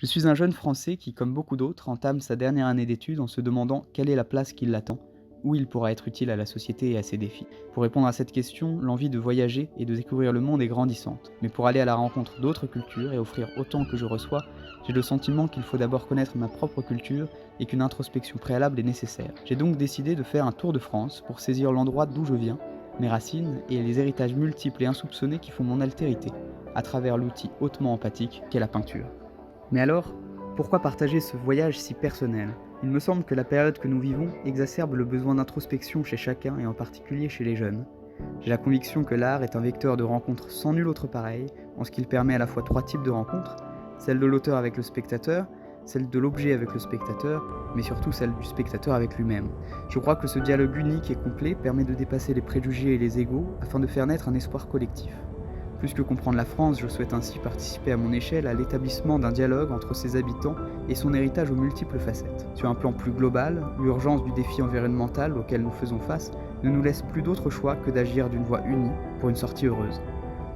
Je suis un jeune Français qui, comme beaucoup d'autres, entame sa dernière année d'études en se demandant quelle est la place qui l'attend, où il pourra être utile à la société et à ses défis. Pour répondre à cette question, l'envie de voyager et de découvrir le monde est grandissante. Mais pour aller à la rencontre d'autres cultures et offrir autant que je reçois, j'ai le sentiment qu'il faut d'abord connaître ma propre culture et qu'une introspection préalable est nécessaire. J'ai donc décidé de faire un tour de France pour saisir l'endroit d'où je viens, mes racines et les héritages multiples et insoupçonnés qui font mon altérité, à travers l'outil hautement empathique qu'est la peinture. Mais alors, pourquoi partager ce voyage si personnel ? Il me semble que la période que nous vivons exacerbe le besoin d'introspection chez chacun et en particulier chez les jeunes. J'ai la conviction que l'art est un vecteur de rencontres sans nul autre pareil, en ce qu'il permet à la fois trois types de rencontres, celle de l'auteur avec le spectateur, celle de l'objet avec le spectateur, mais surtout celle du spectateur avec lui-même. Je crois que ce dialogue unique et complet permet de dépasser les préjugés et les égos afin de faire naître un espoir collectif. Plus que comprendre la France, je souhaite ainsi participer à mon échelle à l'établissement d'un dialogue entre ses habitants et son héritage aux multiples facettes. Sur un plan plus global, l'urgence du défi environnemental auquel nous faisons face ne nous laisse plus d'autre choix que d'agir d'une voie unie pour une sortie heureuse.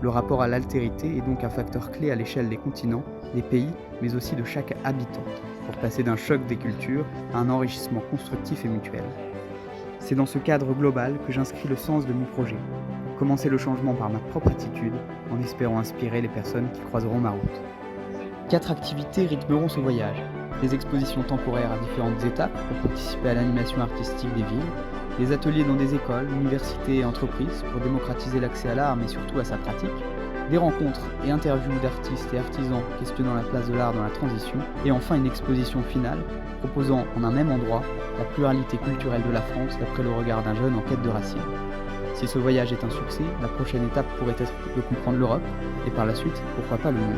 Le rapport à l'altérité est donc un facteur clé à l'échelle des continents, des pays, mais aussi de chaque habitant, pour passer d'un choc des cultures à un enrichissement constructif et mutuel. C'est dans ce cadre global que j'inscris le sens de mon projet. Commencer le changement par ma propre attitude, en espérant inspirer les personnes qui croiseront ma route. 4 activités rythmeront ce voyage. Des expositions temporaires à différentes étapes pour participer à l'animation artistique des villes, des ateliers dans des écoles, universités et entreprises pour démocratiser l'accès à l'art mais surtout à sa pratique, des rencontres et interviews d'artistes et artisans questionnant la place de l'art dans la transition, et enfin une exposition finale proposant en un même endroit la pluralité culturelle de la France d'après le regard d'un jeune en quête de racines. Si ce voyage est un succès, la prochaine étape pourrait être de comprendre l'Europe, et par la suite, pourquoi pas le monde.